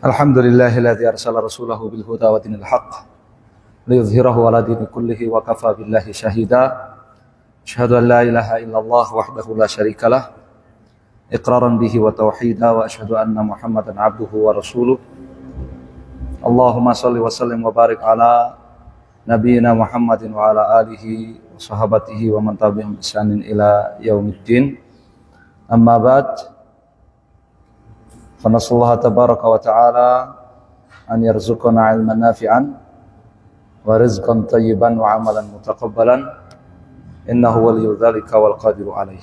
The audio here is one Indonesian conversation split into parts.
Alhamdulillahilladzi arsala rasulahu bil huda wa dinil haqq liyudhhirahu 'ala dini kullihi wa kafa billahi shahida. Asyhadu an la ilaha illallah wahdahu la syarikalah iqraran bihi wa tauhida wa asyhadu anna Muhammadan 'abduhu wa rasuluh. Allahumma shalli wa sallim wa barik ala nabiyyina Muhammadin wa ala alihi wa sahabatihi wa man tabi'ahum bi ihsanin ila yaumiddin. Amma ba'd. Fanasallahu tabaraka wa ta'ala an yarzuqana ilman nafi'an wa rizqan tayyiban wa amalan mutaqabbalan innahu waliyyu dzalika wal qadiru alaih.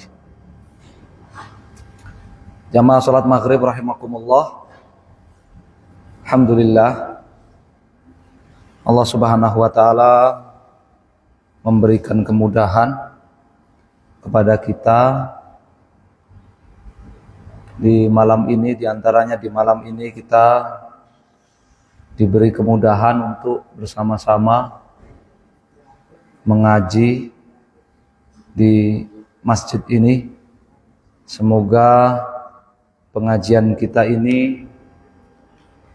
Jamaah salat maghrib rahimakumullah. Alhamdulillah, Allah subhanahu wa ta'ala memberikan kemudahan kepada kita di malam ini. Diantaranya di malam ini kita diberi kemudahan untuk bersama-sama mengaji di masjid ini. Semoga pengajian kita ini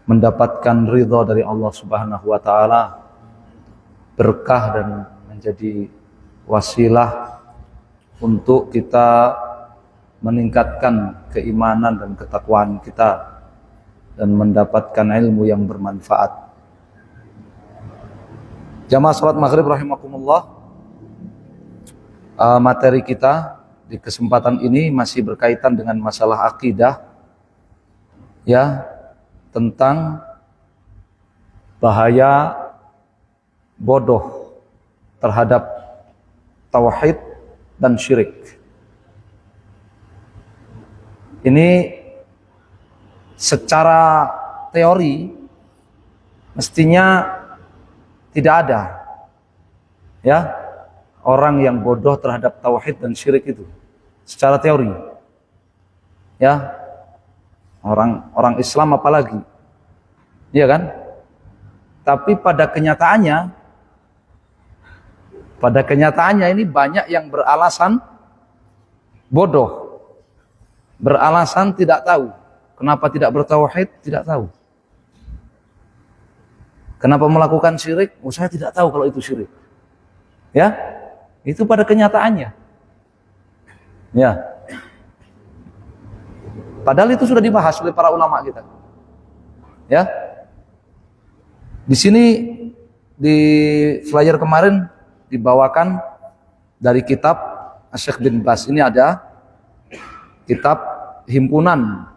mendapatkan ridha dari Allah subhanahu wa ta'ala, berkah dan menjadi wasilah untuk kita meningkatkan keimanan dan ketakwaan kita dan mendapatkan ilmu yang bermanfaat. Jamaah salat maghrib rahimakumullah, materi kita di kesempatan ini masih berkaitan dengan masalah akidah, ya, tentang bahaya bodoh terhadap tauhid dan syirik. Ini secara teori mestinya tidak ada, ya, orang yang bodoh terhadap tauhid dan syirik itu secara teori, ya, orang Islam apalagi, iya kan? Tapi pada kenyataannya ini banyak yang beralasan bodoh, beralasan tidak tahu. Kenapa tidak bertauhid? Tidak tahu. Kenapa melakukan syirik? Oh, saya tidak tahu kalau itu syirik. Ya, itu pada kenyataannya. Ya. Padahal itu sudah dibahas oleh para ulama kita. Ya. Di sini di flyer kemarin dibawakan dari kitab Syekh bin Baz. Ini ada kitab himpunan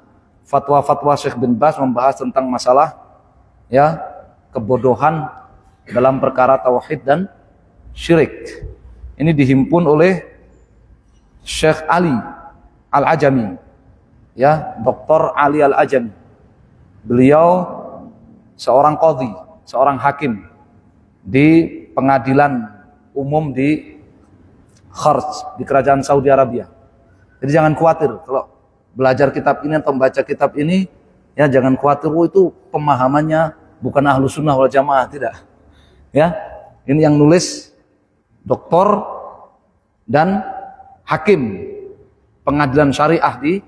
fatwa-fatwa Syekh bin Baz membahas tentang masalah, ya, kebodohan dalam perkara tauhid dan syirik. Ini dihimpun oleh Syekh Ali Al-Ajami, ya, Dr. Ali Al-Ajami. Beliau seorang qadhi, seorang hakim di pengadilan umum di Kharj, di kerajaan Saudi Arabia. Jadi jangan khawatir kalau belajar kitab ini atau membaca kitab ini, ya, jangan khawatir, oh, itu pemahamannya bukan ahlu sunnah wal jamaah, tidak. Ya, ini yang nulis doktor dan hakim pengadilan syariah di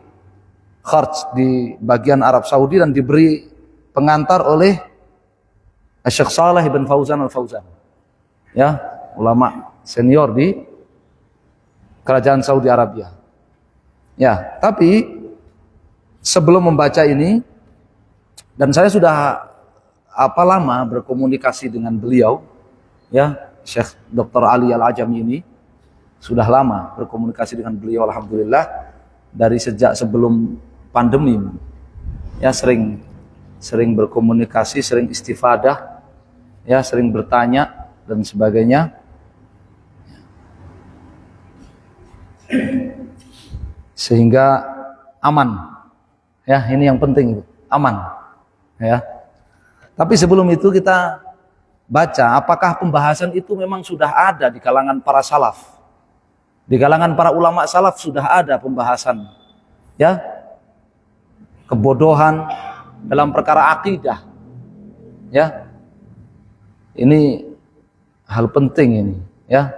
Kharj, di bagian Arab Saudi, dan diberi pengantar oleh Syekh Shalih bin Fauzan Al-Fauzan, ya, ulama senior di kerajaan Saudi Arabia. Ya, tapi sebelum membaca ini, dan saya sudah lama berkomunikasi dengan beliau, ya, Syekh Dr. Ali Al-Ajami ini sudah lama berkomunikasi dengan beliau, alhamdulillah, dari sejak sebelum pandemi, ya, sering berkomunikasi, sering istifadah, ya, sering bertanya dan sebagainya. Sehingga aman, ya, ini yang penting, aman, ya. Tapi sebelum itu kita baca apakah pembahasan itu memang sudah ada di kalangan para salaf, di kalangan para ulama salaf sudah ada pembahasan, ya, kebodohan dalam perkara akidah, ya. Ini hal penting ini, ya.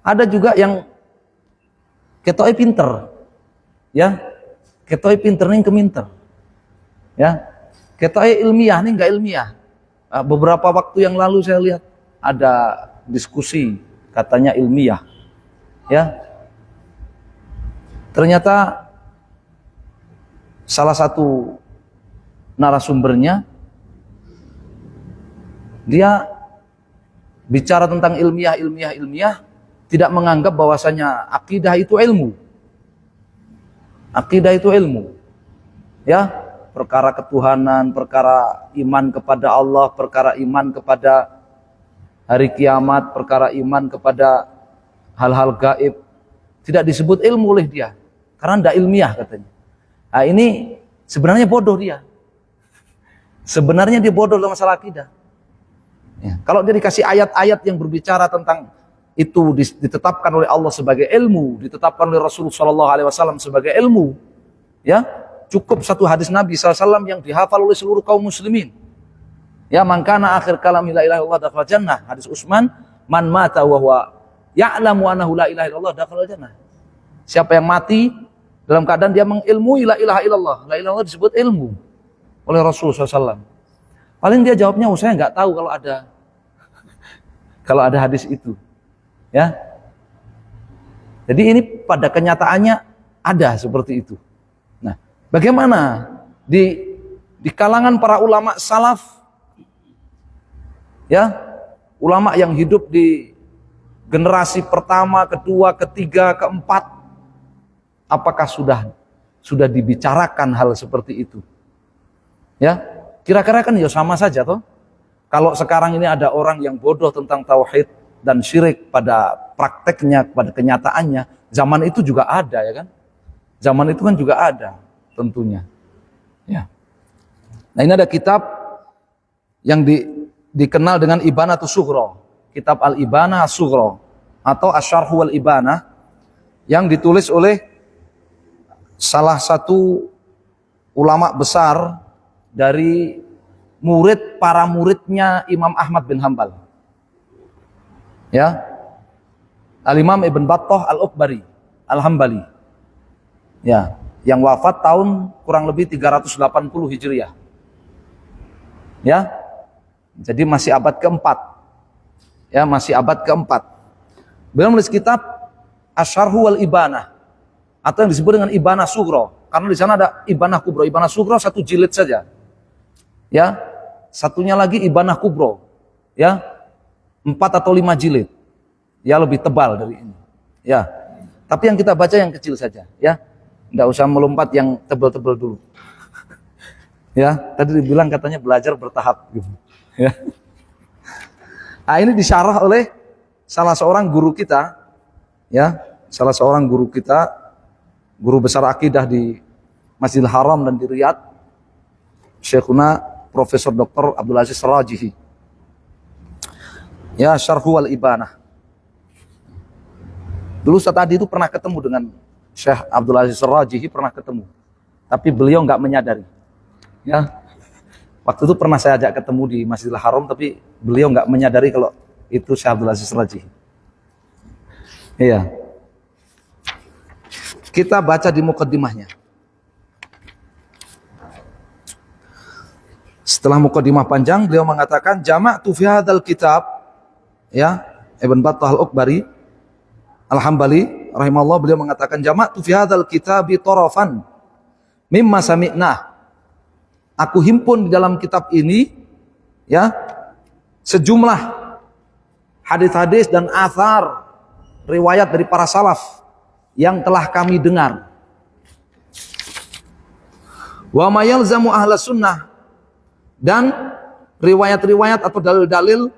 Ada juga yang ketoknya pinter, ya, ketoknya pinter nih keminter, Ya, kita ilmiah nih nggak ilmiah. Beberapa waktu yang lalu saya lihat ada diskusi katanya ilmiah. Ya, ternyata salah satu narasumbernya dia bicara tentang ilmiah, tidak menganggap bahwasanya akidah itu ilmu. Akidah itu ilmu. Ya, perkara ketuhanan, perkara iman kepada Allah, perkara iman kepada hari kiamat, perkara iman kepada hal-hal gaib, tidak disebut ilmu oleh dia karena tidak ilmiah katanya. Nah, ini sebenarnya bodoh dia. Sebenarnya dia bodoh dalam masalah akidah. Ya, kalau dia dikasih ayat-ayat yang berbicara tentang itu ditetapkan oleh Allah sebagai ilmu, ditetapkan oleh Rasulullah SAW sebagai ilmu, ya cukup satu hadis Nabi SAW yang dihafal oleh seluruh kaum muslimin. Ya, man kana akhir kalam la ilaha illallah dakhala jannah. Hadis Utsman, man mata wa huwa ya'lamu annahu la ilaha illallah dakhala jannah. Siapa yang mati dalam keadaan dia mengilmui la ilaha illallah. La ilaha illallah disebut ilmu oleh Rasulullah SAW. Paling dia jawabnya, saya nggak tahu kalau ada hadis itu. Ya. Jadi ini pada kenyataannya ada seperti itu. Nah, bagaimana di kalangan para ulama salaf, ya, ulama yang hidup di generasi pertama, kedua, ketiga, keempat, apakah sudah dibicarakan hal seperti itu? Ya, kira-kira kan ya sama saja toh. Kalau sekarang ini ada orang yang bodoh tentang tauhid dan syirik pada prakteknya, pada kenyataannya, zaman itu juga ada, ya kan? Zaman itu kan juga ada tentunya. Ya. Nah, ini ada kitab yang dikenal dengan Ibanatus Sughra, kitab Al-Ibanah As-Sughra atau Asy-Syarh wal Ibanah, yang ditulis oleh salah satu ulama besar dari para muridnya Imam Ahmad bin Hanbal. Ya. Al-Imam Ibn Battah Al-Ukbari Al-Hambali. Ya, yang wafat tahun kurang lebih 380 Hijriah. Ya. Jadi masih abad keempat. Ya, masih abad keempat. Beliau menulis kitab Asy-Syarh wal Ibanah atau yang disebut dengan Ibanah Sughra, karena di sana ada Ibanah Kubra. Ibanah Sughra satu jilid saja. Ya, satunya lagi Ibanah Kubra. Ya, 4 atau 5 jilid. Ya, lebih tebal dari ini. Ya. Tapi yang kita baca yang kecil saja, ya. Enggak usah melompat yang tebal-tebal dulu. Ya, tadi dibilang katanya belajar bertahap gitu. Ya. Nah, ini disyarah oleh salah seorang guru kita, ya, salah seorang guru kita, guru besar akidah di Masjidil Haram dan di Riyadh, Syekhuna Profesor Dr. Abdul Aziz Rajihi. Ya, Syarhu wal Ibanah. Dulu saat tadi itu pernah ketemu dengan Syekh Abdul Aziz Rajihi, pernah ketemu. Tapi beliau nggak menyadari. Ya. Waktu itu pernah saya ajak ketemu di Masjidil Haram, tapi beliau nggak menyadari kalau itu Syekh Abdul Aziz Rajihi. Iya. Kita baca di muqaddimahnya. Setelah muqaddimah panjang, beliau mengatakan jama'tu fi hadzal kitab, ya, Ibn Battah Al-Ukbari Al-Hambali rahimahullah, beliau mengatakan jama'tu fi hadzal kitabi tarafan mimma sami'na. Aku himpun di dalam kitab ini, ya, sejumlah hadis-hadis dan athar riwayat dari para salaf yang telah kami dengar. Wa ma yalzamu ahlas sunnah, dan riwayat-riwayat atau dalil-dalil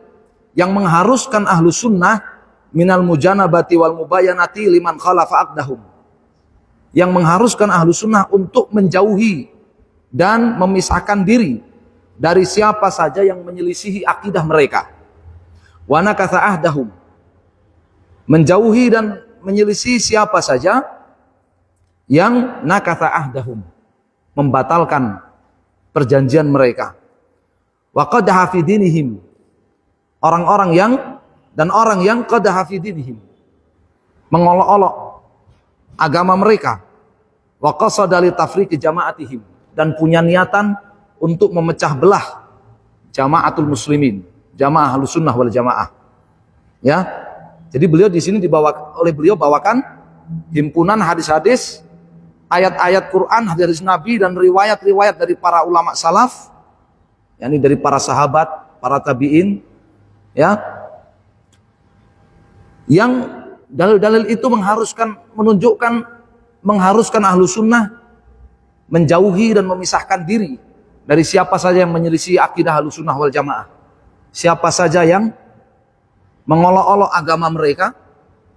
yang mengharuskan ahlus sunnah minal mujanabati wal mubayanati liman khalafa aqdahum, yang mengharuskan ahlus sunnah untuk menjauhi dan memisahkan diri dari siapa saja yang menyelisihi akidah mereka. Wa nakatha ahdahum, menjauhi dan menyelisih siapa saja yang nakatha ahdahum, membatalkan perjanjian mereka. Wa qadaha fi dinihim, orang yang qadaha fi dinihim, mengolok-olok agama mereka. Wa qasada li tafriqi jama'atihim, dan punya niatan untuk memecah belah jamaatul muslimin, jamaah Ahlus Sunnah wal Jamaah. Ya. Jadi beliau di sini bawakan himpunan hadis-hadis, ayat-ayat Quran, hadis Nabi dan riwayat-riwayat dari para ulama salaf, yakni dari para sahabat, para tabi'in, ya. Yang dalil-dalil itu mengharuskan ahlu sunnah menjauhi dan memisahkan diri dari siapa saja yang menyelisih akidah ahlu sunnah wal jamaah, siapa saja yang mengolok-olok agama mereka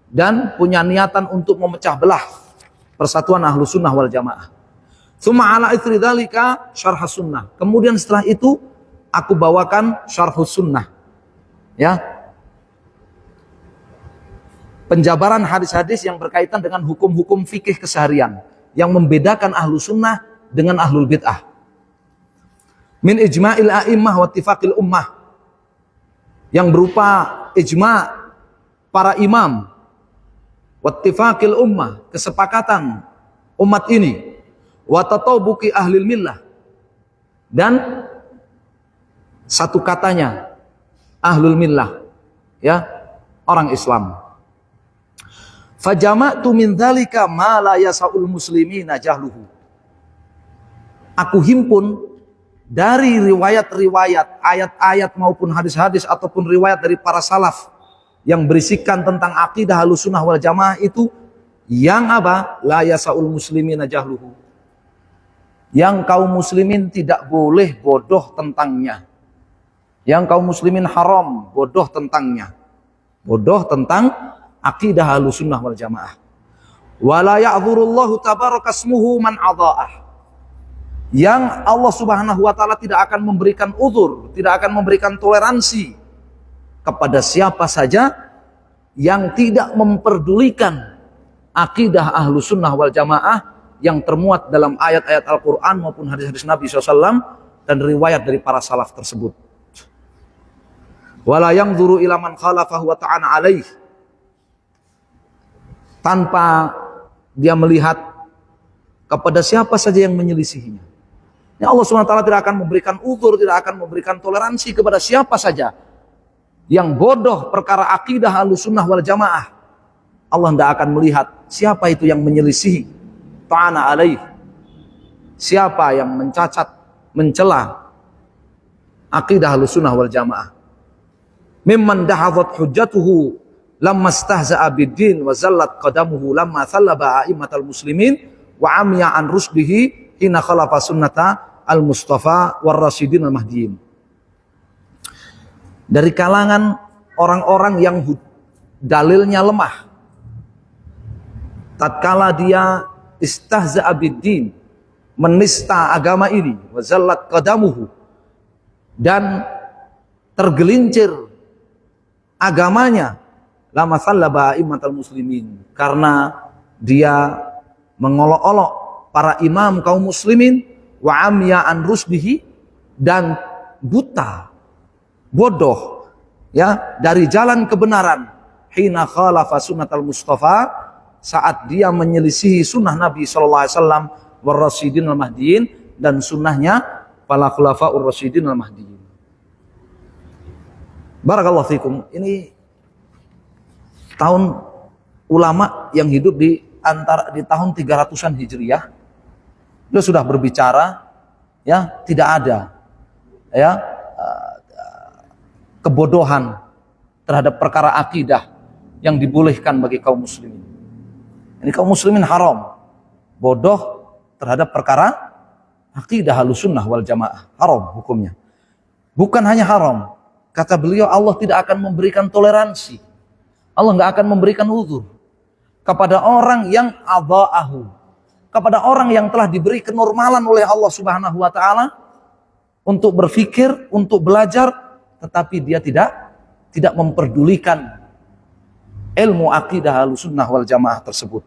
dan punya niatan untuk memecah belah persatuan ahlu sunnah wal jamaah. Tsumma ala itsri dzalika syarh sunnah. Kemudian setelah itu aku bawakan syarh sunnah, ya, penjabaran hadis-hadis yang berkaitan dengan hukum-hukum fikih keseharian yang membedakan ahlu sunnah dengan ahlul bid'ah. Min ijma'il a'immah wa ittifaqil ummah, yang berupa ijma' para imam, wa ittifaqil ummah, kesepakatan umat ini, wa tatabuqi ahlil millah, dan satu katanya ahlul millah, ya, orang Islam. Fajama'tu min dzalika ma la yasaul muslimina jahluhu. Aku himpun dari riwayat-riwayat, ayat-ayat maupun hadis-hadis ataupun riwayat dari para salaf yang berisikan tentang akidah Ahlussunnah wal Jamaah itu yang apa? La yasaul muslimina jahluhu. Yang kaum muslimin tidak boleh bodoh tentangnya. Yang kaum muslimin haram bodoh tentangnya. Bodoh tentang akidah Ahlussunnah wal Jamaah. Wala ya'dzurullahu tabaraka ismuhu man adha'ah. Yang Allah Subhanahu wa taala tidak akan memberikan uzur, tidak akan memberikan toleransi kepada siapa saja yang tidak memperdulikan akidah Ahlussunnah wal Jamaah yang termuat dalam ayat-ayat Al-Qur'an maupun hadis-hadis Nabi SAW dan riwayat dari para salaf tersebut. Wala yanzuru ila man khalafahu wa ta'ana alaih, tanpa dia melihat kepada siapa saja yang menyelisihinya. Ya, Allah SWT tidak akan memberikan uzur, tidak akan memberikan toleransi kepada siapa saja yang bodoh perkara akidah Ahlussunnah wal Jamaah. Allah tidak akan melihat siapa itu yang menyelisihi, ta'ana alaih, siapa yang mencacat, mencela akidah Ahlussunnah wal Jamaah. Mimman dahadhat hujjatuhu lamma stahza'a bid-din wa zallat qadamuhu lamma thallaba a'immatal muslimin wa amiya an rusdihi hina khalafa sunnata al-mustafa war rasyidin al-mahdiyin. Dari kalangan orang-orang yang dalilnya lemah, tatkala dia istahza'a bid-din, menista agama ini, wa zallat qadamuhu, dan tergelincir agamanya, lama sallaba a'immatal muslimin, karena dia mengolok-olok para imam kaum muslimin, wa amya an rusdihi, dan buta, bodoh, ya, dari jalan kebenaran, hina khalafa sunnatal mustafa, saat dia menyelisihi sunnah Nabi SAW war rasyidin al mahdiin, dan sunnahnya para khulafaur rasyidin al mahdiin. Barakallahu fikum. Ini tahun ulama yang hidup di tahun 300-an Hijriah. Dia sudah berbicara, ya, tidak ada, ya, kebodohan terhadap perkara akidah yang dibolehkan bagi kaum muslimin. Ini kaum muslimin haram bodoh terhadap perkara akidah Ahlussunnah wal Jamaah, haram hukumnya. Bukan hanya haram, kata beliau, Allah tidak akan memberikan toleransi, Allah nggak akan memberikan uzur kepada orang yang adha'ahu, kepada orang yang telah diberi kenormalan oleh Allah Subhanahu wa taala untuk berfikir, untuk belajar, tetapi dia tidak memperdulikan ilmu akidah Ahlussunnah wal Jamaah tersebut.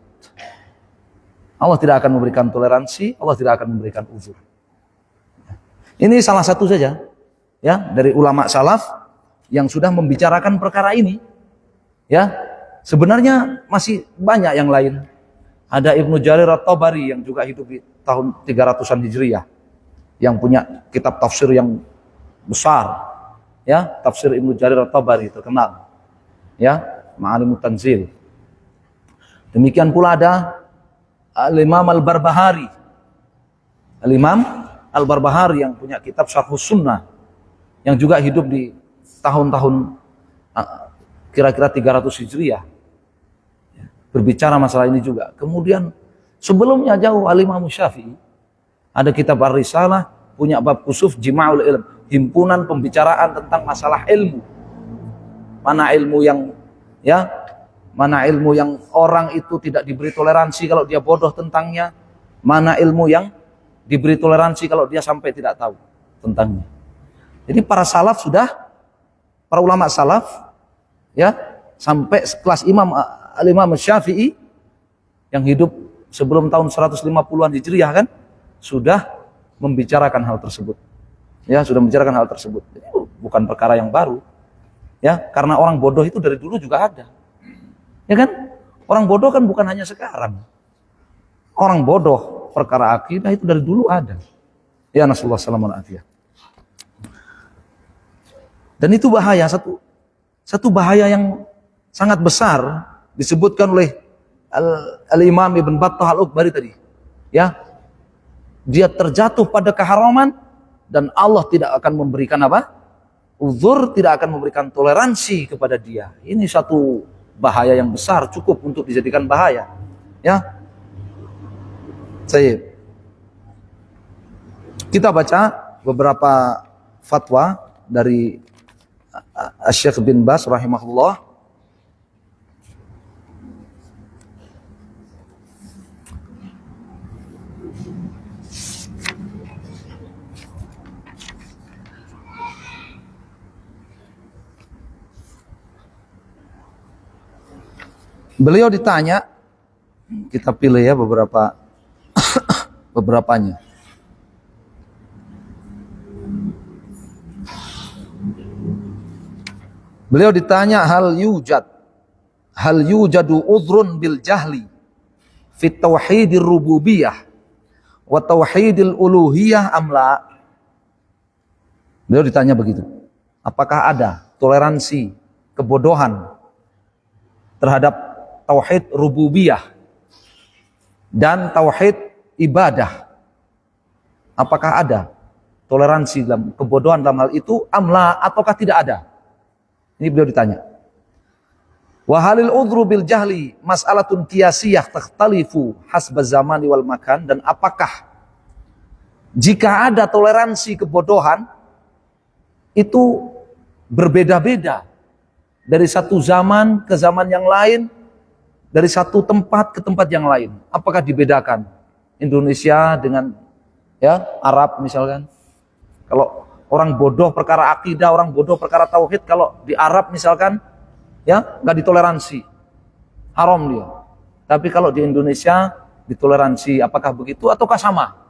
Allah tidak akan memberikan toleransi, Allah tidak akan memberikan uzur. Ini salah satu saja, ya, dari ulama salaf yang sudah membicarakan perkara ini. Ya, sebenarnya masih banyak yang lain. Ada Ibnu Jarir at-Tabari yang juga hidup di tahun 300-an Hijriah. yang punya kitab tafsir yang besar, ya, tafsir Ibnu Jarir At-Tabari terkenal, ya, Ma'alimut Tanzil. Demikian pula ada Al-Imam Al-Barbahari. Al-Imam Al-Barbahari yang punya kitab Syarhus Sunnah, yang juga hidup di tahun-tahun kira-kira 300 Hijriah. Berbicara masalah ini juga. Kemudian sebelumnya jauh Al-Imam Syafi'i ada kitab Ar-Risalah, punya bab khusus Jima'ul Ilm, himpunan pembicaraan tentang masalah ilmu. Mana ilmu yang, ya, mana ilmu yang orang itu tidak diberi toleransi kalau dia bodoh tentangnya, mana ilmu yang diberi toleransi kalau dia sampai tidak tahu tentangnya. Jadi para salaf para ulama salaf, ya, sampai kelas Al-Imam Syafi'i yang hidup sebelum tahun 150-an Hijriah kan, sudah membicarakan hal tersebut. Ya, sudah membicarakan hal tersebut. Jadi, bukan perkara yang baru. Ya, karena orang bodoh itu dari dulu juga ada. Ya kan? Orang bodoh kan bukan hanya sekarang. Orang bodoh perkara akidah itu dari dulu ada. Ya, nasallahu alaihi wasallam. Dan itu bahaya, satu bahaya yang sangat besar disebutkan oleh Al-Imam Ibn Battah Al-Ukbari tadi. Ya, dia terjatuh pada keharaman dan Allah tidak akan memberikan apa? Uzur, tidak akan memberikan toleransi kepada dia. Ini satu bahaya yang besar, cukup untuk dijadikan bahaya. Ya, kita baca beberapa fatwa dari Syekh bin Baz rahimahullah. Beliau ditanya, kita pilih ya beberapanya. Beliau ditanya hal yujadu udhrun bil jahli fit tauhidir rububiyah wa tauhidil uluhiyah amla. Beliau ditanya begitu. Apakah ada toleransi kebodohan terhadap tauhid rububiyah dan tauhid ibadah? Apakah ada toleransi dalam kebodohan dalam hal itu amla, ataukah tidak ada? Ini beliau ditanya. Wa halil udhru bil jahli mas'alatun qiyasiyah takhtalifu hasba zamani wal makan, dan apakah jika ada toleransi kebodohan itu berbeda-beda dari satu zaman ke zaman yang lain, dari satu tempat ke tempat yang lain? Apakah dibedakan Indonesia dengan, ya, Arab misalkan? Kalau orang bodoh perkara akidah, orang bodoh perkara tauhid, kalau di Arab misalkan, ya, nggak ditoleransi, haram dia. Tapi kalau di Indonesia ditoleransi, apakah begitu ataukah sama?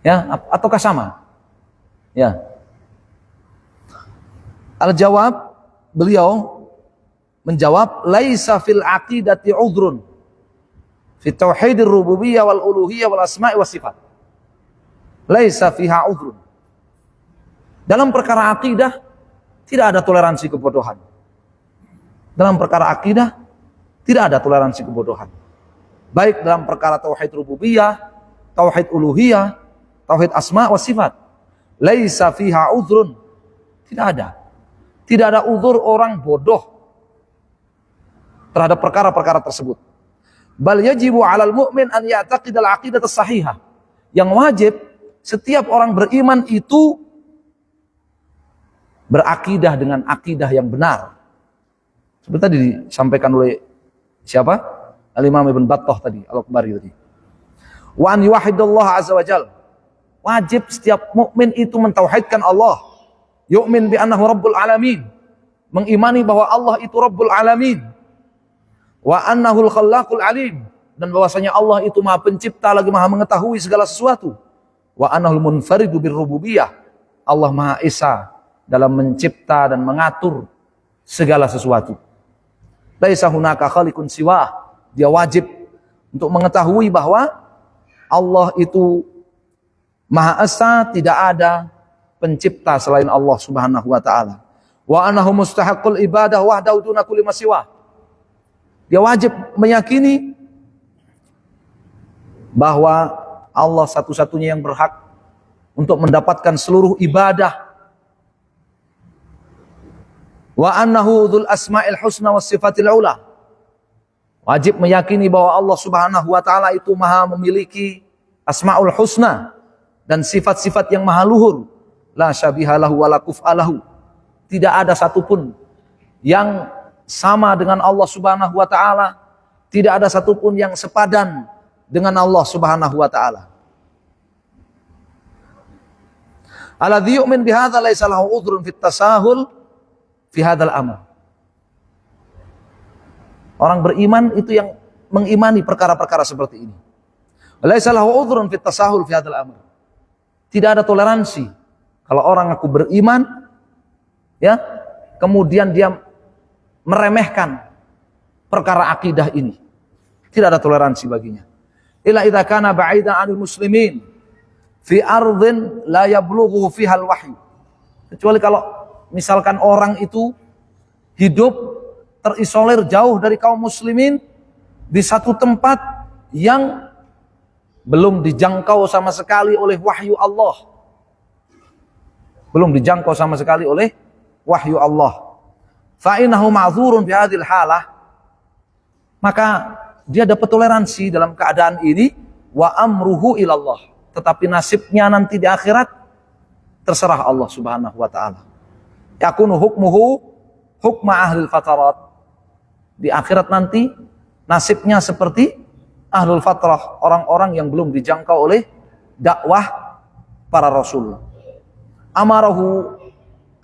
Ya, ataukah sama? Ya. Al-jawab, beliau menjawab, laisa fil aqidati udhrun fi tauhidir rububiyyah wal uluhiyyah wal asma'i was sifat. Laisa fiha udhrun. Dalam perkara akidah tidak ada toleransi kebodohan. Dalam perkara akidah tidak ada toleransi kebodohan. Baik dalam perkara tauhid rububiyah, tauhid uluhiyah, tauhid asma wa sifat. Laisa fiha udhrun. Tidak ada. Tidak ada uzur orang bodoh terhadap perkara-perkara tersebut. Bal yajibu 'alal mu'min an ya'taqid al-'aqidah as-sahihah. Yang wajib setiap orang beriman itu berakidah dengan akidah yang benar. Seperti tadi disampaikan oleh siapa? Al-Imam Ibn Battah tadi, Al-Ukbari tadi. Wa an yuwahhidallah azza wa jalla. Wajib setiap mukmin itu mentauhidkan Allah. Yu'min bi annahu rabbul alamin. Mengimani bahwa Allah itu rabbul alamin. Wa annahul khallaqul alim. Dan bahwasanya Allah itu Maha Pencipta lagi Maha mengetahui segala sesuatu. Wa annahul munfaridu birrububiyah. Allah Maha Esa dalam mencipta dan mengatur segala sesuatu. Laisa hunaka khaliqun siwa. Dia wajib untuk mengetahui bahwa Allah itu Maha Esa, tidak ada pencipta selain Allah Subhanahu wa taala. Wa annahu mustahiqul ibadah wahdahu duna kulli ma siwa. Dia wajib meyakini bahwa Allah satu-satunya yang berhak untuk mendapatkan seluruh ibadah. Wa annahu dzul asma'il husna was sifatil ula. Wajib meyakini bahwa Allah Subhanahu wa taala itu maha memiliki asmaul husna dan sifat-sifat yang maha luhur. La syabihalahu wa la kuf'alahu. Tidak ada satupun yang sama dengan Allah Subhanahu wa taala, tidak ada satupun yang sepadan dengan Allah Subhanahu wa taala. Alladzi yu'min bihadza laisa lahu udhrun fit tasahul fi hadzal amr. Orang beriman itu yang mengimani perkara-perkara seperti ini. Laisa lahu udhrun fit tasahul fi hadzal amr. Tidak ada toleransi kalau orang aku beriman, ya, kemudian dia meremehkan perkara akidah ini. Tidak ada toleransi baginya. Illa idza kana ba'idan 'anil muslimin fi ardhin la yablughu fiha al-wahyu. Kecuali kalau misalkan orang itu hidup terisolir jauh dari kaum muslimin di satu tempat yang belum dijangkau sama sekali oleh wahyu Allah. Belum dijangkau sama sekali oleh wahyu Allah. Fa innahu ma'dzurun bi hadhil halah. Maka dia dapat toleransi dalam keadaan ini, wa amruhu ilallah. Tetapi nasibnya nanti di akhirat terserah Allah Subhanahu wa taala. Yakunu hukmuhu hukma ahlil fatarat. Di akhirat nanti nasibnya seperti ahlul fatrah, orang-orang yang belum dijangkau oleh dakwah para rasul.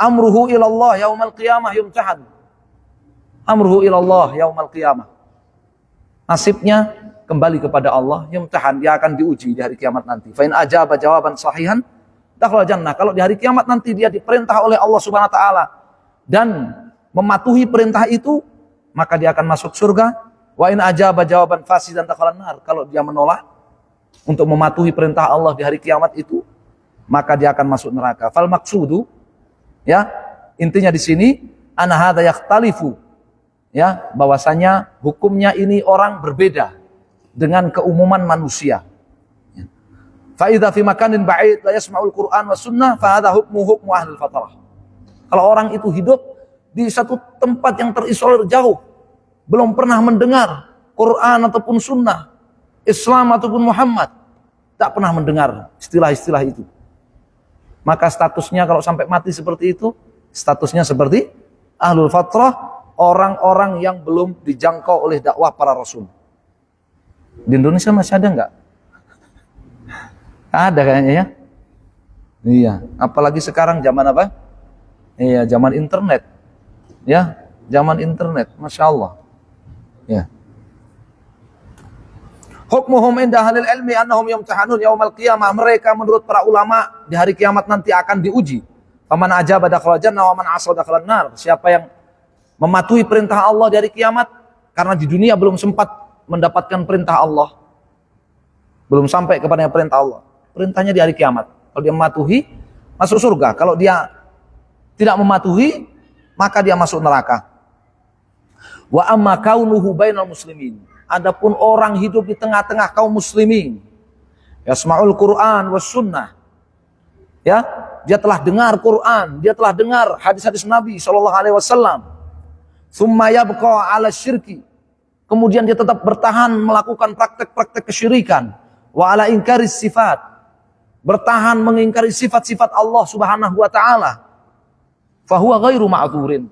Amruhu ilallah yaumal qiyamah yumtahan. Amruhu ilallah yaumal qiyamah. Nasibnya kembali kepada Allah, yumtahan, dia akan diuji di hari kiamat nanti. Fa in ajaba jawaban sahihan dakhala jannah. Kalau di hari kiamat nanti dia diperintah oleh Allah Subhanahu wa taala dan mematuhi perintah itu, maka dia akan masuk surga. Wa in ajaba jawaban fasidan dakhala nar. Kalau dia menolak untuk mematuhi perintah Allah di hari kiamat itu, maka dia akan masuk neraka. Fal maqsudu, ya, intinya di sini ana hadza yakhtalifu, ya, bahwasanya hukumnya ini orang berbeda dengan keumuman manusia. Fa idza fi makanin ba'id la yasma'ul Qur'an was sunnah fa hadza hukmu ahlil fatrah. Kalau orang itu hidup di satu tempat yang terisolir jauh, belum pernah mendengar Quran ataupun sunnah, Islam ataupun Muhammad, tak pernah mendengar istilah-istilah itu, maka statusnya kalau sampai mati seperti itu, statusnya seperti ahlul fatrah, orang-orang yang belum dijangkau oleh dakwah para rasul. Di Indonesia masih ada nggak? Ada kayaknya, ya. Iya, apalagi sekarang zaman apa? Iya, zaman internet. Ya, zaman internet, masya Allah. Ya. Hukmuhum inda ahlil ilmi annahum yumtahanun yaumal qiyamah. Mereka menurut para ulama di hari kiamat nanti akan diuji. Faman ajaba dakhala jannah wa man 'asa dakhala nar. Siapa yang mematuhi perintah Allah dari kiamat, karena di dunia belum sempat mendapatkan perintah Allah, belum sampai kepada perintah Allah, perintahnya di hari kiamat. Kalau dia mematuhi, masuk surga. Kalau dia tidak mematuhi, maka dia masuk neraka. Wa amma kaunuhu bainal muslimin. Adapun orang hidup di tengah-tengah kaum muslimin, yasma'ul Qur'an was sunnah, ya, dia telah dengar Quran, dia telah dengar hadis-hadis Nabi SAW. Tsumma yabqa 'ala syirki. Kemudian dia tetap bertahan melakukan praktek-praktek kesyirikan. Wa 'ala inkaris sifat. Bertahan mengingkari sifat-sifat Allah Subhanahu wa taala. Fa huwa ghairu ma'dzurin.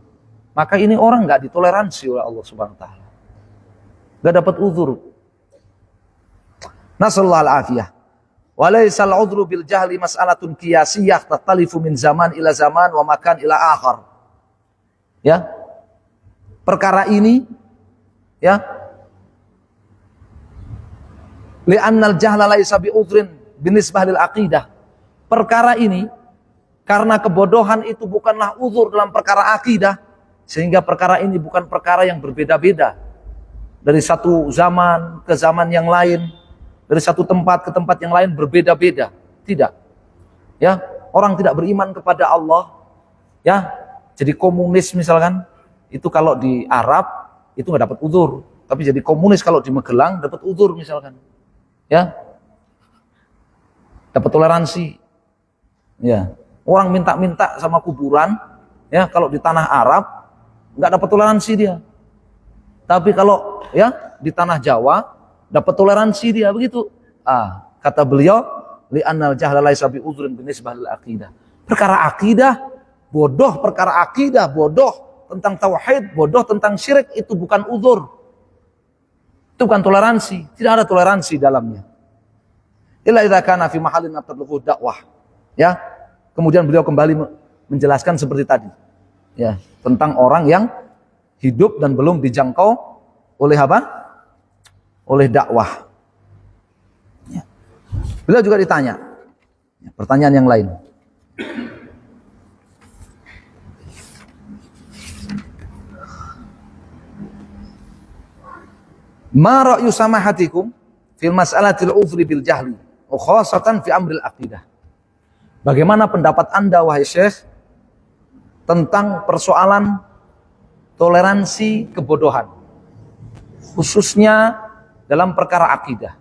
Maka ini orang enggak ditoleransi oleh Allah Subhanahu wa taala. Enggak dapat uzur. Nasallahu al-afiyah. Wa laisa al-'udhru bil jahli mas'alatun qiyasiyah tatalifu min zaman ila zaman wa makan ila akhar. Ya. Perkara ini, ya, li'annal jahla laisa bi'udhrin binisbah lil aqidah. Perkara ini karena kebodohan itu bukanlah uzur dalam perkara akidah, sehingga perkara ini bukan perkara yang berbeda-beda dari satu zaman ke zaman yang lain, dari satu tempat ke tempat yang lain berbeda-beda. Tidak. Ya, orang tidak beriman kepada Allah, ya, jadi komunis misalkan, itu kalau di Arab itu nggak dapat uzur. Tapi jadi komunis kalau di Magelang dapat uzur misalkan. Ya. Dapat toleransi. Ya. Orang minta-minta sama kuburan, ya, kalau di tanah Arab nggak dapat toleransi dia. Tapi kalau ya di tanah Jawa dapat toleransi dia, begitu. Kata beliau, li'annal jahla laisa bi uzrin binisbah lil aqidah. Perkara akidah bodoh, perkara akidah bodoh tentang tauhid, bodoh tentang syirik itu bukan uzur. Itu bukan toleransi, tidak ada toleransi dalamnya. Illa idza kana fi mahallin tablughu dakwah. Ya. Kemudian beliau kembali menjelaskan seperti tadi. Ya, tentang orang yang hidup dan belum dijangkau oleh apa? Oleh dakwah. Ya. Beliau juga ditanya. Ya, pertanyaan yang lain. Ma ra'yu samahatikum fil mas'alatil uzri bil jahli wa khassatan fi amril aqidah. Bagaimana pendapat Anda wahai Syekh tentang persoalan toleransi kebodohan, khususnya dalam perkara akidah?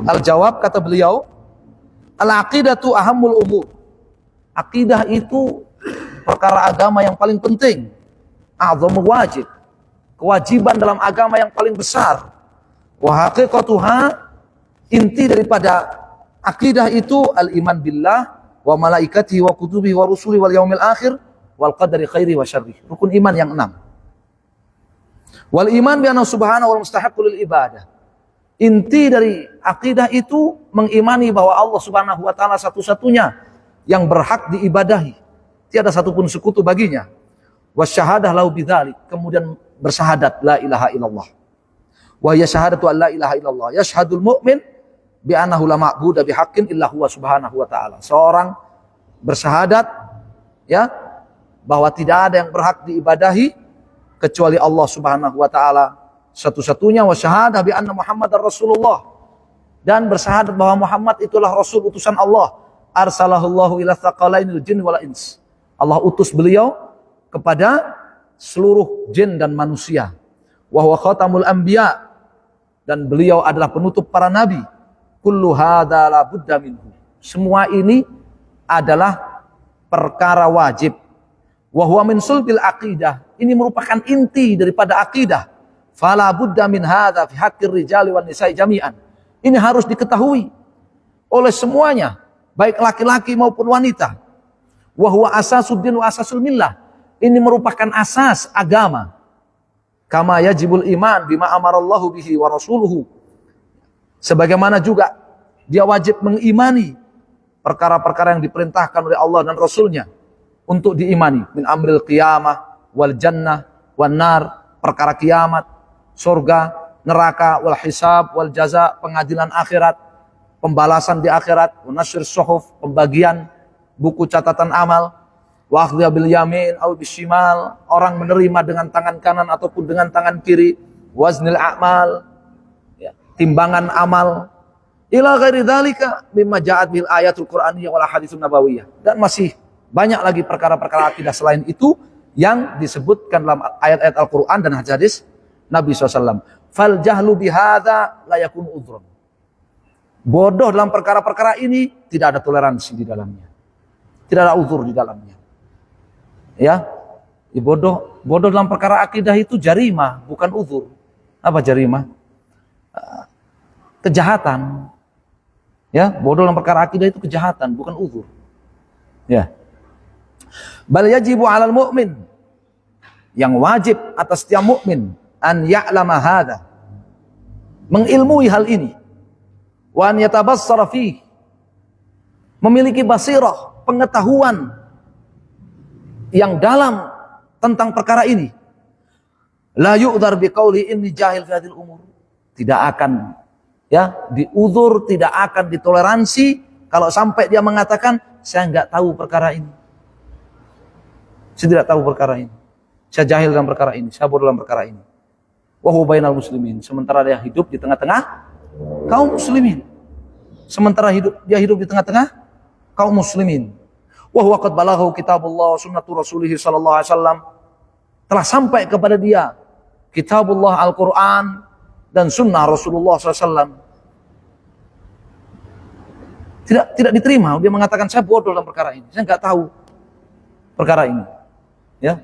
Al-jawab, kata beliau, al-aqidatu ahammul umur. Akidah itu perkara agama yang paling penting. A'dhamul wajib. Kewajiban dalam agama yang paling besar. Wa haqiqatuha, inti daripada akidah itu al-iman billah wa malaikatihi wa kutubihi wa rusuli wal yaumil akhir wal qadari khairi wa syarri. Rukun iman yang 6. Wal iman bi anna subhanahu wal mustahiqqu lil ibadah. Inti dari akidah itu mengimani bahwa Allah Subhanahu wa taala satu-satunya yang berhak diibadahi. Tiada satupun sekutu baginya. Wasyahadah lahu bidzalik, kemudian bersyahadat la ilaha illallah. Wa hiya syahadatu an la ilaha illallah. Yashhadul mu'min bi annahu la ma'budu bihaqqin illa huwa subhanahu wa ta'ala. Seorang bersyahadat ya bahwa tidak ada yang berhak diibadahi kecuali Allah Subhanahu wa taala satu-satunya, wa syahadah bi anna Muhammadar Rasulullah, dan bersyahadat bahwa Muhammad itulah rasul utusan Allah. Arsalahullahu ila tsaqalainil jin wal ins. Allah utus beliau kepada seluruh jin dan manusia. Wa huwa khatamul anbiya, dan beliau adalah penutup para nabi. Kullu hadza la budda minhu. Semua ini adalah perkara wajib. Wa huwa min sulbil aqidah. Ini merupakan inti daripada akidah. Fala budda min hadza fi haqqir rijali wan nisa'i jami'an. Ini harus diketahui oleh semuanya, baik laki-laki maupun wanita. Wa huwa asasuddin wa asasul millah. Ini merupakan asas agama. Kama yajibul iman bima amarallahu bihi wa rasuluhu. Sebagaimana juga dia wajib mengimani perkara-perkara yang diperintahkan oleh Allah dan Rasulnya untuk diimani. Min amril qiyamah wal jannah wan nar, perkara kiamat, surga, neraka, wal hisab wal jaza, pengadilan akhirat, pembalasan di akhirat, wa nasyr suhuf, pembagian buku catatan amal, wa akhdha bil yamin aw bishimal, orang menerima dengan tangan kanan ataupun dengan tangan kiri, waznil a'mal, ya, timbangan amal, ila ghairi dzalika mimma ja'at bil ayatul qur'aniyah wal haditsun nabawiyah. Dan masih banyak lagi perkara-perkara akidah selain itu yang disebutkan dalam ayat-ayat Al-Qur'an dan hadis Nabi SAW. Fal jahlu bihadza la yakun udhran. Bodoh dalam perkara-perkara ini tidak ada toleransi di dalamnya. Tidak ada uzur di dalamnya. Ya, bodoh dalam perkara akidah itu jarimah, bukan uzur. Apa jarimah? Kejahatan. Ya, bodoh dalam perkara akidah itu kejahatan, bukan uzur. Ya. Bal yajibu 'alal mu'min, yang wajib atas setiap mukmin, an ya'lama hadza, mengilmui hal ini, wa an yatabassara fihi, memiliki basirah, pengetahuan yang dalam tentang perkara ini. La yu'dzar biqauli inni jahil fi hadhil umur. Tidak akan ya diuzur, tidak akan ditoleransi kalau sampai dia mengatakan saya enggak tahu perkara ini. Saya tidak tahu perkara ini. Saya jahil dalam perkara ini, saya bodoh dalam perkara ini. Wa huwa bainal muslimin, sementara dia hidup di tengah-tengah kaum muslimin. sementara dia hidup di tengah-tengah kaum muslimin. Wa huwa qad balaghahu kitabullah sunnatu rasulih sallallahu alaihi wasallam, telah sampai kepada dia kitabullah Al-Quran dan sunnah Rasulullah SAW. Tidak diterima. Dia mengatakan saya bodoh dalam perkara ini, saya nggak tahu perkara ini. Ya,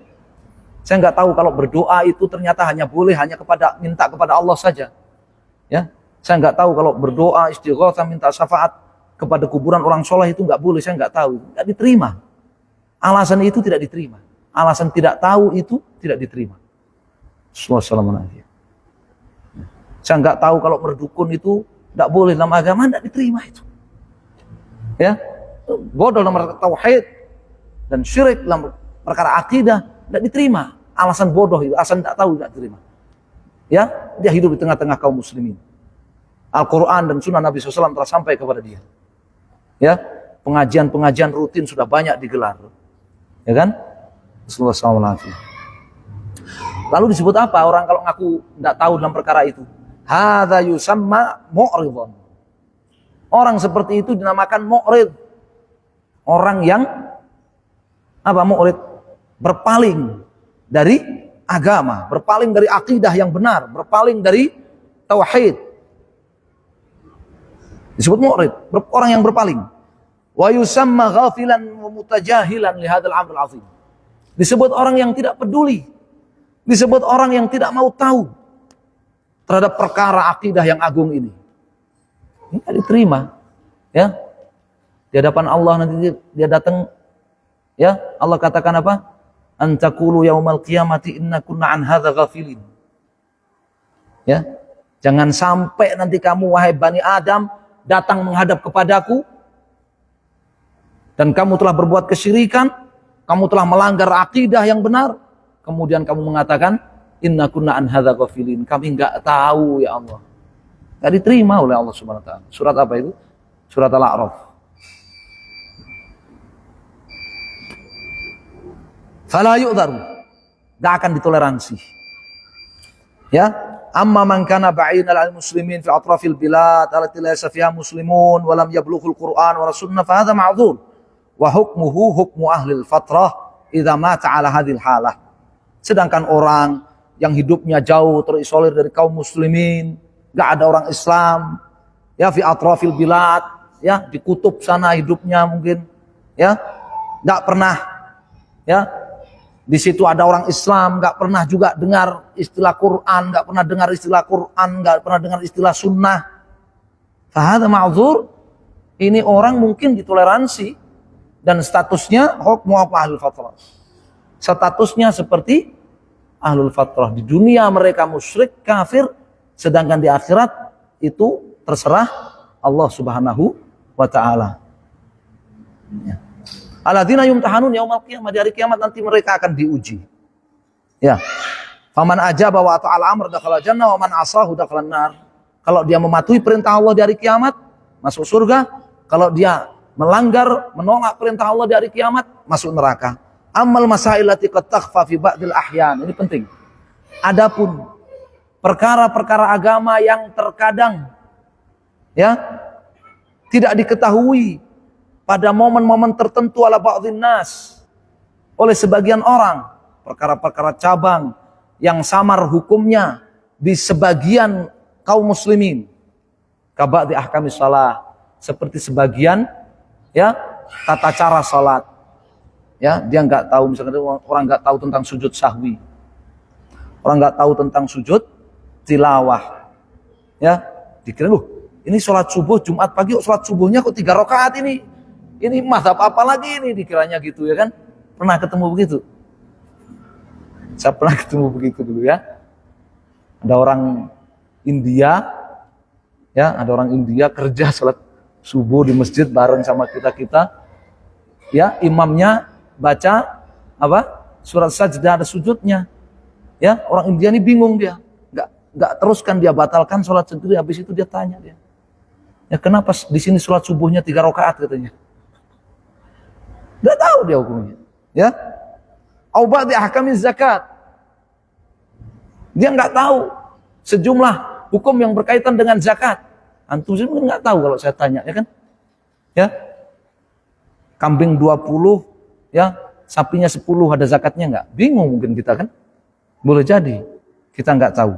saya nggak tahu kalau berdoa itu ternyata hanya boleh minta kepada Allah saja. Ya, saya nggak tahu kalau berdoa istighatsah minta syafaat kepada kuburan orang soleh itu nggak boleh. Saya nggak tahu, nggak diterima. Alasan itu tidak diterima. Alasan tidak tahu itu tidak diterima. Wassalamualaikum. Saya nggak tahu kalau berdukun itu nggak boleh dalam agama, nggak diterima itu. Ya, bodoh dalam perkara tauhid dan syirik dalam perkara akidah nggak diterima. Alasan bodoh itu, alasan nggak tahu nggak diterima. Ya, dia hidup di tengah-tengah kaum muslimin. Al-Quran dan sunnah Nabi SAW telah sampai kepada dia. Ya, pengajian-pengajian rutin sudah banyak digelar. Ya kan? Wassalamualaikum. Lalu disebut apa orang kalau ngaku tidak tahu dalam perkara itu? Hadza yusamma mu'ridun. Orang seperti itu dinamakan mu'rid. Orang yang apa mu'rid? Berpaling dari agama, berpaling dari akidah yang benar, berpaling dari tauhid. Disebut mu'rid, orang yang berpaling. Wa yusamma ghafilan wa mutajahilan li hadzal amr al-'azim. Disebut orang yang tidak peduli. Disebut orang yang tidak mau tahu terhadap perkara akidah yang agung ini. Ini tidak diterima. Ya. Di hadapan Allah nanti dia datang, ya, Allah katakan apa? An taqulu yaumal qiyamati inna kunna an hadza ghafilin. Ya. Jangan sampai nanti kamu wahai Bani Adam datang menghadap kepadaku dan kamu telah berbuat kesyirikan, kamu telah melanggar akidah yang benar, kemudian kamu mengatakan inna kunna an hadza ghafilin, kami enggak tahu ya Allah. Enggak diterima oleh Allah Subhanahu wa taala. Surat apa itu? Surat Al-A'raf. Fala yu'dharu, enggak akan ditoleransi. Ya, amma man kana ba'inal al-muslimin fi atrafil bilad allati laysa fiha muslimun wa lam yablughul Qur'an wa sunnah fa hadha ma'dzur wa hukmuhu hukmu ahli al-fatrah idza mata ala hadhil halah. Sedangkan orang yang hidupnya jauh terisolir dari kaum muslimin, enggak ada orang Islam, ya fi atrafil bilad, ya di kutub sana hidupnya mungkin, ya enggak pernah, ya di situ ada orang Islam, nggak pernah juga dengar istilah Quran, nggak pernah dengar istilah Quran, nggak pernah dengar istilah Sunnah. Fahadha ma'dzur. Ini orang mungkin ditoleransi dan statusnya hukmu ahlul fatrah. Statusnya seperti ahlul fatrah. Di dunia mereka musyrik, kafir, sedangkan di akhirat itu terserah Allah Subhanahu wa taala. Ya. Alladzina yumtahanun yaumal qiyamah, di hari kiamat nanti mereka akan diuji. Ya. Faman ajaba wa ata'al amr dakhala jannah wa man asahu dakhala nar. Kalau dia mematuhi perintah Allah di hari kiamat, masuk surga. Kalau dia melanggar, menolak perintah Allah di hari kiamat, masuk neraka. Amal masail lati qad takhfa fi ba'dil ahyan. Ini penting. Adapun perkara-perkara agama yang terkadang ya tidak diketahui pada momen-momen tertentu ala ba'dhin nas oleh sebagian orang, perkara-perkara cabang yang samar hukumnya di sebagian kaum muslimin, kaba'di ahkamis shalah, seperti sebagian ya tata cara salat, ya dia nggak tahu, misalnya orang nggak tahu tentang sujud sahwi, orang nggak tahu tentang sujud tilawah, ya dikira loh ini sholat subuh Jumat pagi, sholat subuhnya kok 3 rakaat ini mazhab apa lagi ini, dikiranya gitu ya kan. Pernah ketemu begitu? Saya pernah ketemu begitu dulu ya. Ada orang India, ya ada orang India kerja sholat subuh di masjid bareng sama kita. Ya imamnya baca apa? Surat sajdah ada sujudnya. Ya orang India ini bingung dia, nggak teruskan dia batalkan sholat sendiri. Habis itu dia tanya dia, ya kenapa di sini sholat subuhnya 3 rakaat katanya? Tidak tahu dia hukumnya, ya. Au ba'di ahkamiz zakat. Dia nggak tahu sejumlah hukum yang berkaitan dengan zakat. Antum sih mungkin nggak tahu kalau saya tanya, ya kan? Ya, kambing 20, ya, sapinya 10 ada zakatnya nggak? Bingung mungkin kita kan? Boleh jadi kita nggak tahu.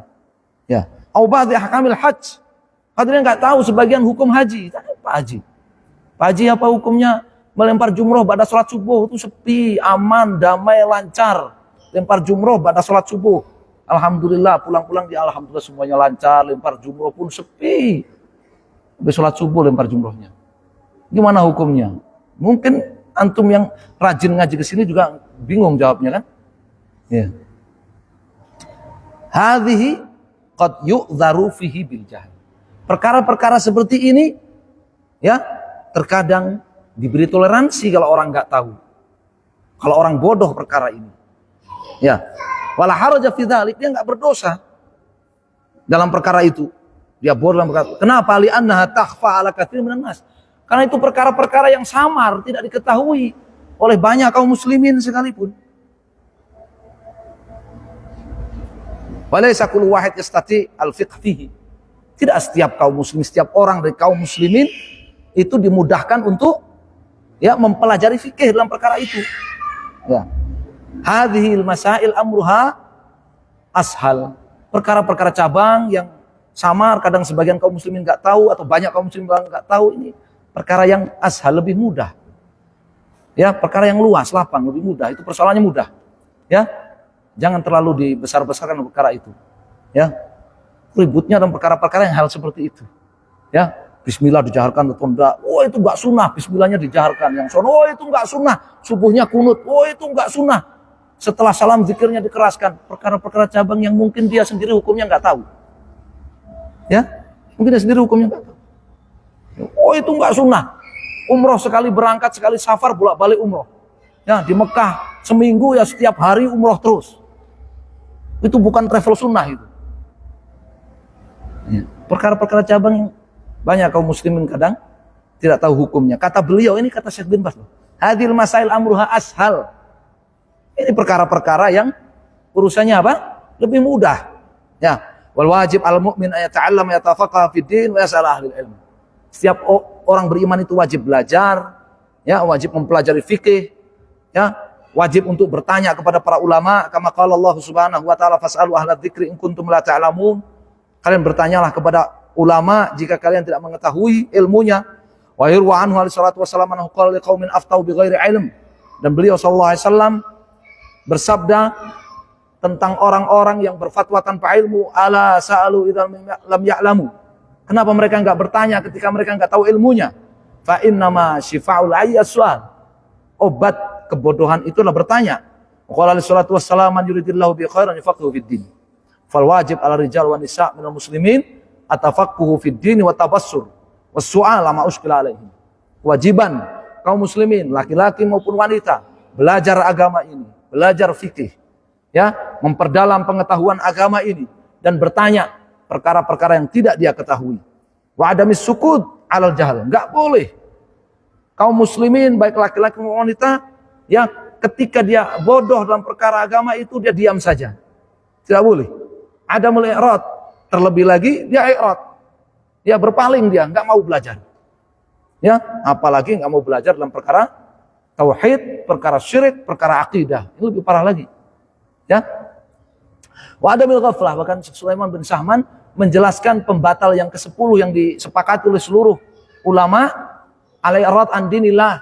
Ya, au ba'dhi ahkamil hajj. Hadirin nggak tahu sebagian hukum haji. Pak Haji, Pak Haji apa hukumnya melempar jumroh pada sholat subuh? Itu sepi, aman, damai, lancar. Lempar jumroh pada sholat subuh. Alhamdulillah, pulang-pulang di alhamdulillah semuanya lancar. Lempar jumroh pun sepi. Habis sholat subuh lempar jumrohnya. Gimana hukumnya? Mungkin antum yang rajin ngaji ke sini juga bingung jawabnya kan? Ya. Hadhihi qad yu'dharu fihi bil jahl. Perkara-perkara seperti ini, ya, terkadang diberi toleransi kalau orang nggak tahu. Kalau orang bodoh perkara ini, ya, wala haraja fi dzalik, dia nggak berdosa dalam perkara itu. Dia bodoh dalam perkara. Kenapa? Li'annaha takhfa ala katsir minan nas. Karena itu perkara-perkara yang samar, tidak diketahui oleh banyak kaum muslimin sekalipun. Walaysa kullu wahid yastati al-fiqh fihi. Tidak setiap kaum muslim, setiap orang dari kaum muslimin itu dimudahkan untuk, ya, mempelajari fikih dalam perkara itu. Ya. Hadhil masail amruha ashal. Perkara-perkara cabang yang samar, kadang sebagian kaum muslimin nggak tahu atau banyak kaum muslimin nggak tahu, ini perkara yang ashal, lebih mudah. Ya, perkara yang luas, lapang, lebih mudah. Itu persoalannya mudah. Ya. Jangan terlalu dibesar-besarkan perkara itu. Ya. Ributnya dalam perkara-perkara yang hal seperti itu. Ya, bismillah dijaharkan atau enggak? Oh, itu enggak sunnah, bismillahnya dijaharkan. Yang sono, oh itu enggak sunnah, subuhnya kunut. Oh, itu enggak sunnah. Setelah salam zikirnya dikeraskan. Perkara-perkara cabang yang mungkin dia sendiri hukumnya enggak tahu. Ya, mungkin dia sendiri hukumnya enggak tahu. Oh, itu enggak sunnah. Umroh sekali berangkat, sekali safar, bolak-balik umroh. Ya, di Mekah seminggu ya setiap hari umroh terus. Itu bukan travel sunnah itu. Ya. Perkara-perkara cabang yang banyak kaum muslimin kadang tidak tahu hukumnya. Kata beliau, ini kata Syekh bin Baz, hadil masail amruha ashal. Ini perkara-perkara yang urusannya apa? Lebih mudah. Ya, wal wajib al mu'min ay yata'allam yatafaqaha fid din wa yas'al ahli ilm. Setiap orang beriman itu wajib belajar, ya, wajib mempelajari fikih, ya, wajib untuk bertanya kepada para ulama, kama qala Allah Subhanahu wa taala fas'alu ahla dzikri in kuntum la ta'lamun. Kalian bertanyalah kepada ulama jika kalian tidak mengetahui ilmunya. Wa yurwa anhu alaihi salatu wasallam annahu qala liqaumin aftau bighairi ilm. Dan beliau sallallahu alaihi wasallam bersabda tentang orang-orang yang berfatwa tanpa ilmu, ala sa'alu idza lam ya'lamu. Kenapa mereka enggak bertanya ketika mereka enggak tahu ilmunya? Fa innama syifa'ul ayyi as-su'al. Obat kebodohan itu adalah bertanya. Qala alaihi salatu wasallam man yuridillahu bi khairan yafaqihu fid din. Fal wajib ala rijal wa nisa' minal muslimin atafaqquhu fid din wa tabassur was su'al ma ushkila alaihim. Kewajiban kaum muslimin laki-laki maupun wanita belajar agama ini, belajar fikih, ya, memperdalam pengetahuan agama ini dan bertanya perkara-perkara yang tidak dia ketahui. Wa adamis sukut alal jahal. Enggak boleh kaum muslimin baik laki-laki maupun wanita, ya, ketika dia bodoh dalam perkara agama itu dia diam saja. Tidak boleh. Ada mulai i'rad, terlebih lagi dia i'rad, dia berpaling, dia nggak mau belajar, ya, apalagi nggak mau belajar dalam perkara tauhid, perkara syirik, perkara akidah, itu lebih parah lagi, ya. Wa adamil ghaflah, bahkan Sulaiman bin Sahman menjelaskan pembatal yang ke-10 yang disepakati oleh seluruh ulama, alai i'rad an dinillah,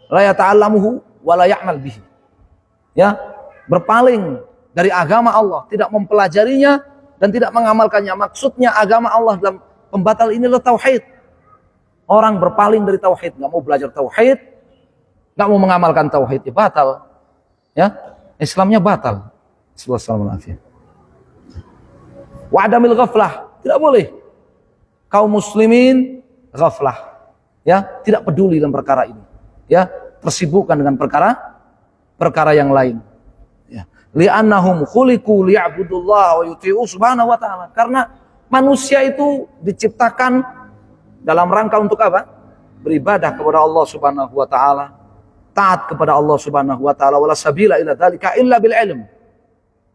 la yata'allamuhu wa la ya'mal bihi, ya, berpaling dari agama Allah, tidak mempelajarinya dan tidak mengamalkannya. Maksudnya agama Allah dalam pembatal ini adalah tauhid. Orang berpaling dari tauhid, nggak mau belajar tauhid, nggak mau mengamalkan tauhid, ya batal. Ya, Islamnya batal. Sallallahu alaihi wasallam. Wa adamil ghaflah, tidak boleh kaum muslimin ghaflah, ya, tidak peduli dalam perkara ini, ya, tersibukkan dengan perkara yang lain. Li'annahum khuliqu liya'budullaha wa yuti'u subhanahu wa ta'ala. Karena manusia itu diciptakan dalam rangka untuk apa? Beribadah kepada Allah Subhanahu wa taala, taat kepada Allah Subhanahu wa taala, wala sabila ila dzalika illa bil ilm.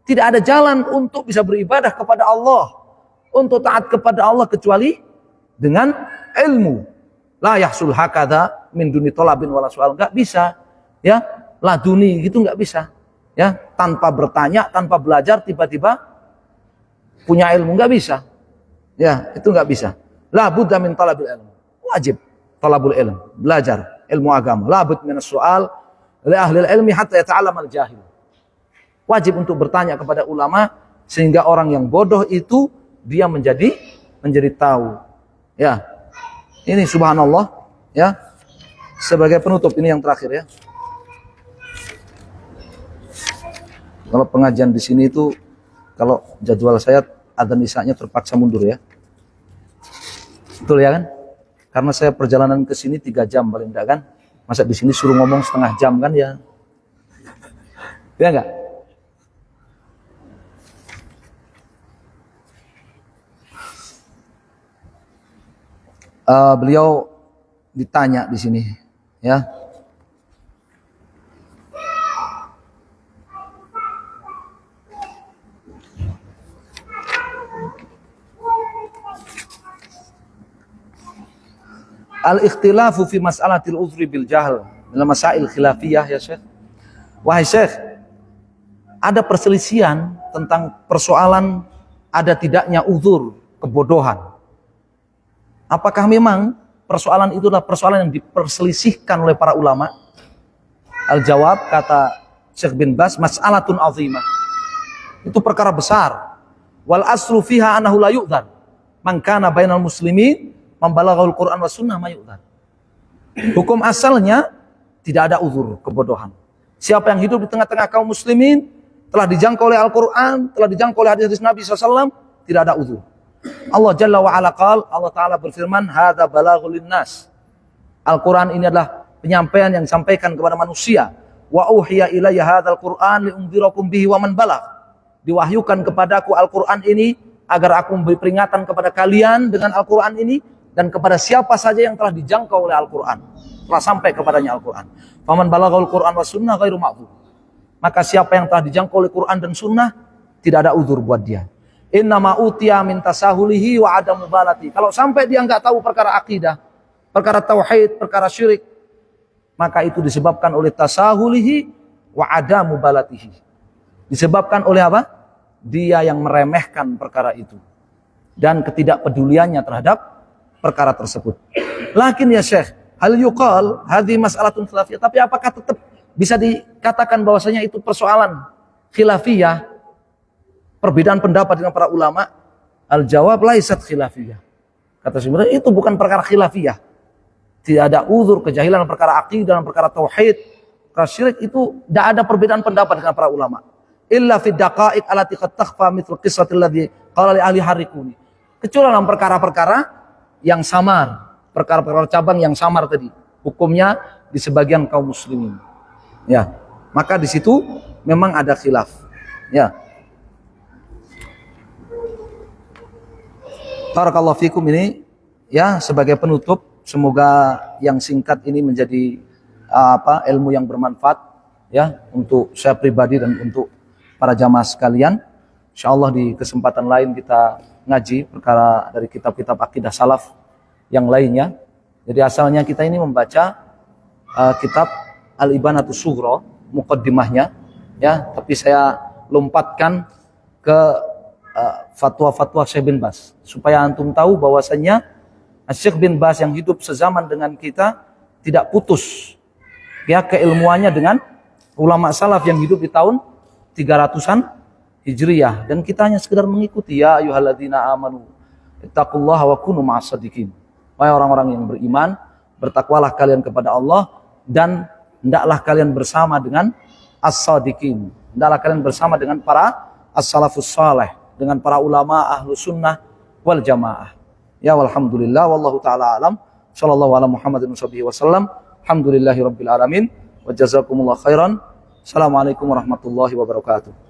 Tidak ada jalan untuk bisa beribadah kepada Allah, untuk taat kepada Allah kecuali dengan ilmu. La yahsul hakadha min duni tolabin wala su'al. Enggak bisa. Ya, laduni gitu enggak bisa. Ya, tanpa bertanya, tanpa belajar tiba-tiba punya ilmu enggak bisa. Ya, itu enggak bisa. La budda min talabil ilm. Wajib talabul ilm, belajar ilmu agama. La bud min as-su'al li ahli ilmi hatta yata'allam al-jahil. Wajib untuk bertanya kepada ulama sehingga orang yang bodoh itu dia menjadi tahu. Ya. Ini subhanallah, ya. Sebagai penutup ini yang terakhir ya. Kalau pengajian di sini itu kalau jadwal saya adzan isya-nya terpaksa mundur ya. Betul ya kan? Karena saya perjalanan ke sini 3 jam paling enggak kan. Masa di sini suruh ngomong setengah jam kan ya. Ya enggak? Beliau ditanya di sini, ya. Al-ikhtilafu fi mas'alatil uzri bil jahl dalam masail khilafiyah ya Syekh. Wahai Syekh, ada perselisihan tentang persoalan ada tidaknya uzur kebodohan. Apakah memang persoalan itu adalah persoalan yang diperselisihkan oleh para ulama? Al-jawab, kata Syekh bin Baz, mas'alatun azimah. Itu perkara besar. Wal aslu fiha annahu la yu'dzar. Man kana bainal muslimin membalaghul Qur'an was sunnah ma yu'dzar. Hukum asalnya tidak ada uzur kebodohan. Siapa yang hidup di tengah-tengah kaum muslimin telah dijangkau oleh Al-Qur'an, telah dijangkau oleh hadis Nabi SAW, tidak ada uzur. Allah Jalla wa Ala qala, Allah Ta'ala berfirman, hadza balaghul linnas. Al-Quran ini adalah penyampaian yang disampaikan kepada manusia. Wa uhiya ilayya hadzal Qur'an liunzirakum bihi wa man balagh. Diwahyukan kepadaku Al-Quran ini agar aku memberi peringatan kepada kalian dengan Al-Quran ini dan kepada siapa saja yang telah dijangkau oleh Al-Quran, telah sampai kepadanya Al-Quran. Faman balaghul Qur'an was sunnah ghairu ma'dzur. Maka siapa yang telah dijangkau oleh Quran dan sunnah, tidak ada uzur buat dia. Innama utiya min tasahulihi wa adamu balati. Kalau sampai dia enggak tahu perkara akidah, perkara tauhid, perkara syirik, maka itu disebabkan oleh tasahulihi wa adamu balatihi. Disebabkan oleh apa? Dia yang meremehkan perkara itu dan ketidakpeduliannya terhadap perkara tersebut. Lakin ya Syekh, hal yuqal hadhi mas'alatun khilafiyah. Tapi apakah tetap bisa dikatakan bahwasanya itu persoalan khilafiyah? Perbedaan pendapat dengan para ulama? Al-jawab laisat khilafiyah. Kata sebenarnya itu bukan perkara khilafiyah. Tidak ada uzur kejahilan perkara aqidah dan perkara tauhid, perkara syirik, itu tidak ada perbedaan pendapat dengan para ulama. Illa fi daqaiq allati qad takhfa mithlu qissatil ladzi qala li ahli harikuni. Kecuali dalam perkara-perkara yang samar, perkara-perkara cabang yang samar tadi, hukumnya di sebagian kaum muslimin. Ya, maka di situ memang ada khilaf. Ya. Barakallahu fikum, ini ya sebagai penutup, semoga yang singkat ini menjadi ilmu yang bermanfaat ya untuk saya pribadi dan untuk para jamaah sekalian. Insyaallah di kesempatan lain kita ngaji perkara dari kitab-kitab akidah salaf yang lainnya. Jadi asalnya kita ini membaca kitab Al-Ibanatus Sughra, muqaddimahnya ya, tapi saya lompatkan ke fatwa-fatwa Syekh bin Baz supaya antum tahu bahwasannya Syekh bin Baz yang hidup sezaman dengan kita tidak putus ya keilmuannya dengan ulama salaf yang hidup di tahun 300-an Hijriyah, dan kita hanya sekedar mengikuti. Ya ayyuhalladzina amanu ittaqullaha wa kunu ma'as shadiqin. Wahai orang-orang yang beriman, bertakwalah kalian kepada Allah dan hendaklah kalian bersama dengan as-shadiqin. Hendaklah kalian bersama dengan para as-salafus salih, dengan para ulama ahlu sunnah wal jamaah. Ya walhamdulillah, wallahu ta'ala alam. Sallallahu ala Muhammadin wasallam. Alhamdulillahi rabbil alamin. Wa jazakumullah khairan. Assalamualaikum warahmatullahi wabarakatuh.